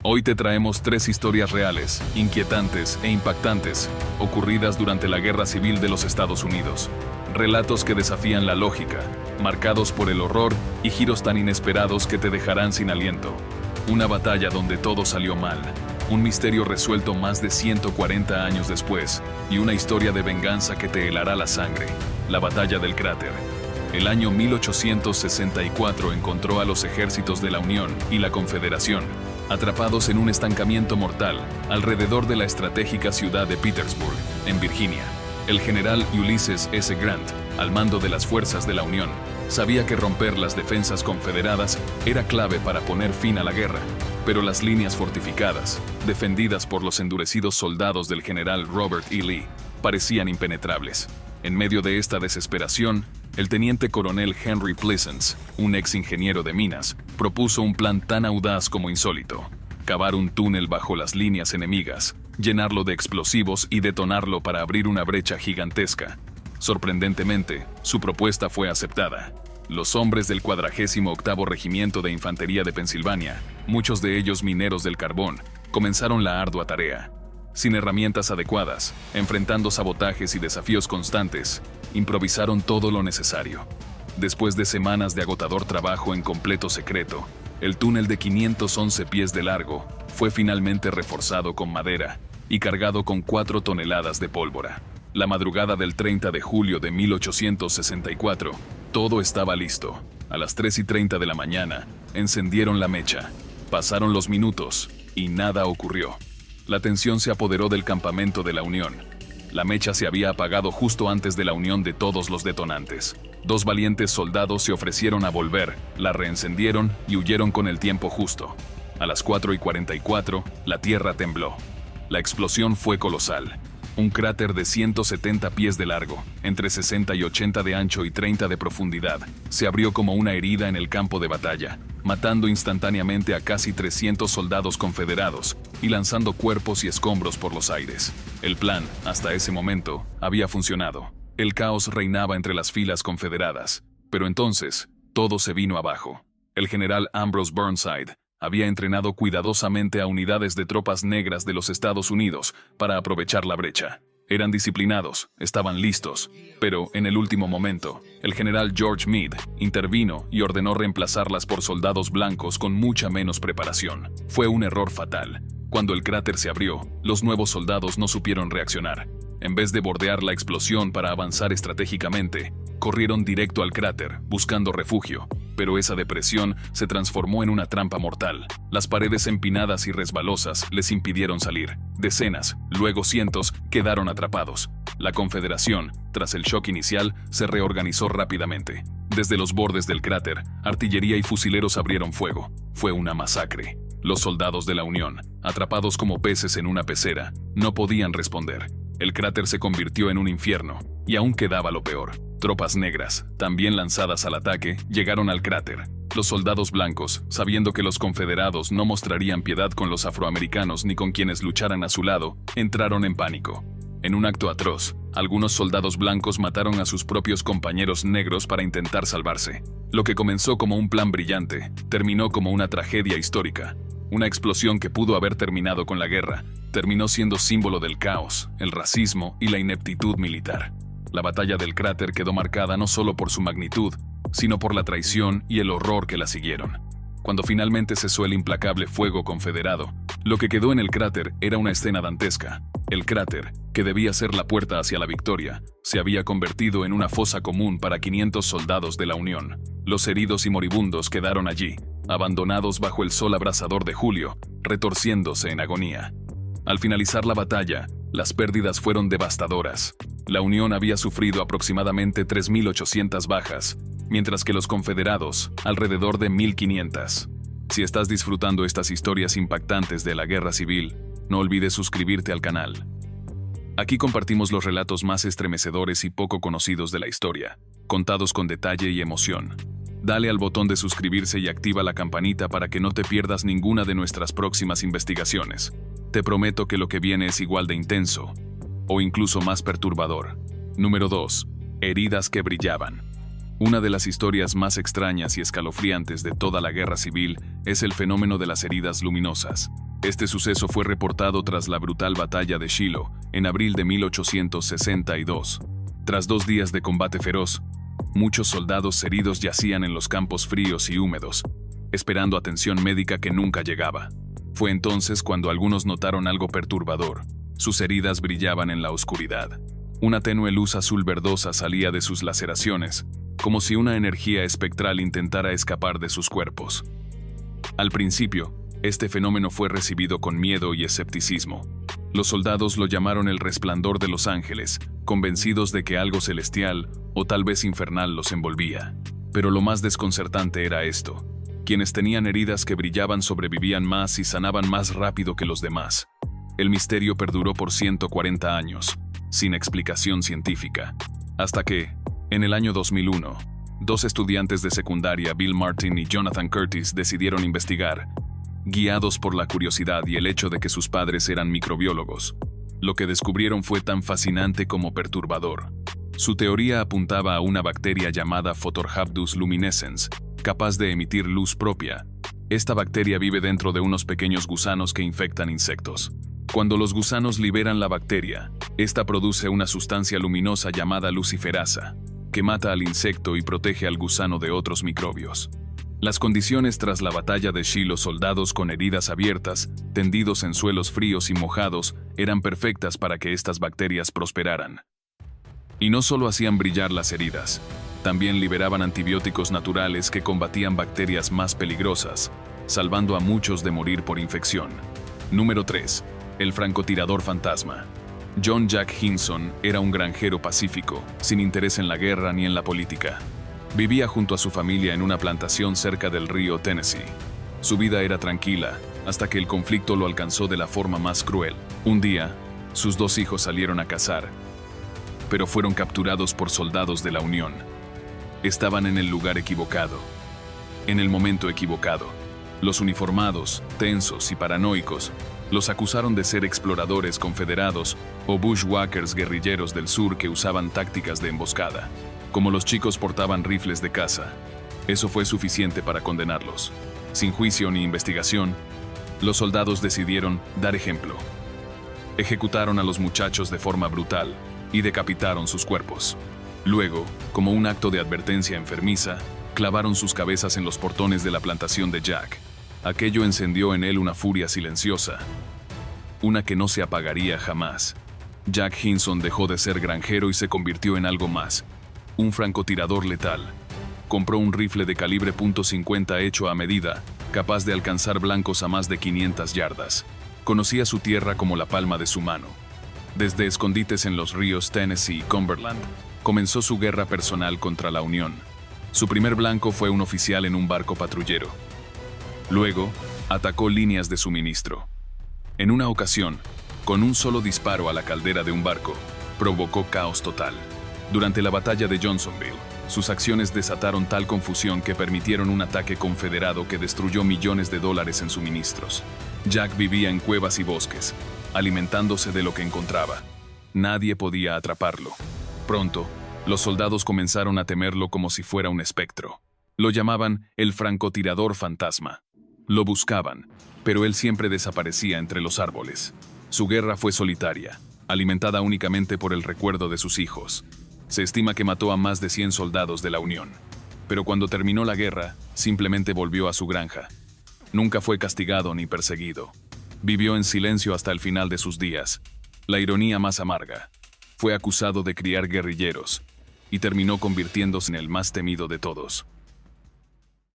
Hoy te traemos 3 historias reales, inquietantes e impactantes, ocurridas durante la Guerra Civil de los Estados Unidos. Relatos que desafían la lógica, marcados por el horror y giros tan inesperados que te dejarán sin aliento. Una batalla donde todo salió mal, un misterio resuelto más de 140 años después, y una historia de venganza que te helará la sangre. La Batalla del Cráter. El año 1864 encontró a los ejércitos de la Unión y la Confederación atrapados en un estancamiento mortal alrededor de la estratégica ciudad de Petersburg, en Virginia. El general Ulysses S. Grant, al mando de las fuerzas de la Unión, sabía que romper las defensas confederadas era clave para poner fin a la guerra, pero las líneas fortificadas, defendidas por los endurecidos soldados del general Robert E. Lee, parecían impenetrables. En medio de esta desesperación, el teniente coronel Henry Pleasants, un ex ingeniero de minas, propuso un plan tan audaz como insólito: cavar un túnel bajo las líneas enemigas, llenarlo de explosivos y detonarlo para abrir una brecha gigantesca. Sorprendentemente, su propuesta fue aceptada. Los hombres del 48º Regimiento de Infantería de Pensilvania, muchos de ellos mineros del carbón, comenzaron la ardua tarea. Sin herramientas adecuadas, enfrentando sabotajes y desafíos constantes, improvisaron todo lo necesario. Después de semanas de agotador trabajo en completo secreto, el túnel de 511 pies de largo fue finalmente reforzado con madera y cargado con 4 toneladas de pólvora. La madrugada del 30 de julio de 1864, todo estaba listo. A las 3:30 de la mañana, encendieron la mecha. Pasaron los minutos y nada ocurrió. La tensión se apoderó del campamento de la Unión. La mecha se había apagado justo antes de la unión de todos los detonantes. 2 valientes soldados se ofrecieron a volver, la reencendieron y huyeron con el tiempo justo. A las 4:44, la tierra tembló. La explosión fue colosal. Un cráter de 170 pies de largo, entre 60 y 80 de ancho y 30 de profundidad, se abrió como una herida en el campo de batalla, matando instantáneamente a casi 300 soldados confederados y lanzando cuerpos y escombros por los aires. El plan, hasta ese momento, había funcionado. El caos reinaba entre las filas confederadas, pero entonces, todo se vino abajo. El general Ambrose Burnside había entrenado cuidadosamente a unidades de tropas negras de los Estados Unidos para aprovechar la brecha. Eran disciplinados, estaban listos, pero en el último momento, el general George Meade intervino y ordenó reemplazarlas por soldados blancos con mucha menos preparación. Fue un error fatal. Cuando el cráter se abrió, los nuevos soldados no supieron reaccionar. En vez de bordear la explosión para avanzar estratégicamente, corrieron directo al cráter, buscando refugio, pero esa depresión se transformó en una trampa mortal. Las paredes empinadas y resbalosas les impidieron salir. Decenas, luego cientos, quedaron atrapados. La Confederación, tras el shock inicial, se reorganizó rápidamente. Desde los bordes del cráter, artillería y fusileros abrieron fuego. Fue una masacre. Los soldados de la Unión, atrapados como peces en una pecera, no podían responder. El cráter se convirtió en un infierno, y aún quedaba lo peor. Tropas negras, también lanzadas al ataque, llegaron al cráter. Los soldados blancos, sabiendo que los confederados no mostrarían piedad con los afroamericanos ni con quienes lucharan a su lado, entraron en pánico. En un acto atroz, algunos soldados blancos mataron a sus propios compañeros negros para intentar salvarse. Lo que comenzó como un plan brillante, terminó como una tragedia histórica. Una explosión que pudo haber terminado con la guerra, terminó siendo símbolo del caos, el racismo y la ineptitud militar. La batalla del cráter quedó marcada no solo por su magnitud, sino por la traición y el horror que la siguieron. Cuando finalmente cesó el implacable fuego confederado, lo que quedó en el cráter era una escena dantesca. El cráter, que debía ser la puerta hacia la victoria, se había convertido en una fosa común para 500 soldados de la Unión. Los heridos y moribundos quedaron allí, abandonados bajo el sol abrasador de julio, retorciéndose en agonía. Al finalizar la batalla, las pérdidas fueron devastadoras. La Unión había sufrido aproximadamente 3.800 bajas, mientras que los confederados, alrededor de 1.500. Si estás disfrutando estas historias impactantes de la guerra civil, no olvides suscribirte al canal. Aquí compartimos los relatos más estremecedores y poco conocidos de la historia, contados con detalle y emoción. Dale al botón de suscribirse y activa la campanita para que no te pierdas ninguna de nuestras próximas investigaciones. Te prometo que lo que viene es igual de intenso, o incluso más perturbador. Número 2. Heridas que brillaban. Una de las historias más extrañas y escalofriantes de toda la guerra civil es el fenómeno de las heridas luminosas. Este suceso fue reportado tras la brutal batalla de Shiloh, en abril de 1862. Tras 2 días de combate feroz, muchos soldados heridos yacían en los campos fríos y húmedos, esperando atención médica que nunca llegaba. Fue entonces cuando algunos notaron algo perturbador. Sus heridas brillaban en la oscuridad. Una tenue luz azul verdosa salía de sus laceraciones, como si una energía espectral intentara escapar de sus cuerpos. Al principio, este fenómeno fue recibido con miedo y escepticismo. Los soldados lo llamaron el resplandor de los ángeles, convencidos de que algo celestial o tal vez infernal los envolvía. Pero lo más desconcertante era esto: quienes tenían heridas que brillaban sobrevivían más y sanaban más rápido que los demás. El misterio perduró por 140 años, sin explicación científica, hasta que, en el año 2001, 2 estudiantes de secundaria, Bill Martin y Jonathan Curtis, decidieron investigar, guiados por la curiosidad y el hecho de que sus padres eran microbiólogos. Lo que descubrieron fue tan fascinante como perturbador. Su teoría apuntaba a una bacteria llamada Photorhabdus luminescens, capaz de emitir luz propia. Esta bacteria vive dentro de unos pequeños gusanos que infectan insectos. Cuando los gusanos liberan la bacteria, esta produce una sustancia luminosa llamada luciferasa, que mata al insecto y protege al gusano de otros microbios. Las condiciones tras la batalla de Shiloh, soldados con heridas abiertas, tendidos en suelos fríos y mojados, eran perfectas para que estas bacterias prosperaran. Y no solo hacían brillar las heridas, también liberaban antibióticos naturales que combatían bacterias más peligrosas, salvando a muchos de morir por infección. Número 3. El francotirador fantasma. John Jack Hinson era un granjero pacífico, sin interés en la guerra ni en la política. Vivía junto a su familia en una plantación cerca del río Tennessee. Su vida era tranquila, hasta que el conflicto lo alcanzó de la forma más cruel. Un día, sus 2 hijos salieron a cazar, pero fueron capturados por soldados de la Unión. Estaban en el lugar equivocado, en el momento equivocado. Los uniformados, tensos y paranoicos, los acusaron de ser exploradores confederados o bushwhackers guerrilleros del sur que usaban tácticas de emboscada. Como los chicos portaban rifles de caza, eso fue suficiente para condenarlos. Sin juicio ni investigación, los soldados decidieron dar ejemplo. Ejecutaron a los muchachos de forma brutal y decapitaron sus cuerpos. Luego, como un acto de advertencia enfermiza, clavaron sus cabezas en los portones de la plantación de Jack. Aquello encendió en él una furia silenciosa, una que no se apagaría jamás. Jack Hinson dejó de ser granjero y se convirtió en algo más: un francotirador letal. Compró un rifle de calibre .50 hecho a medida, capaz de alcanzar blancos a más de 500 yardas. Conocía su tierra como la palma de su mano. Desde escondites en los ríos Tennessee y Cumberland, comenzó su guerra personal contra la Unión. Su primer blanco fue un oficial en un barco patrullero. Luego, atacó líneas de suministro. En una ocasión, con un solo disparo a la caldera de un barco, provocó caos total. Durante la batalla de Johnsonville, sus acciones desataron tal confusión que permitieron un ataque confederado que destruyó millones de dólares en suministros. Jack vivía en cuevas y bosques, alimentándose de lo que encontraba. Nadie podía atraparlo. Pronto, los soldados comenzaron a temerlo como si fuera un espectro. Lo llamaban el francotirador fantasma. Lo buscaban, pero él siempre desaparecía entre los árboles. Su guerra fue solitaria, alimentada únicamente por el recuerdo de sus hijos. Se estima que mató a más de 100 soldados de la Unión. Pero cuando terminó la guerra, simplemente volvió a su granja. Nunca fue castigado ni perseguido. Vivió en silencio hasta el final de sus días. La ironía más amarga: fue acusado de criar guerrilleros y terminó convirtiéndose en el más temido de todos.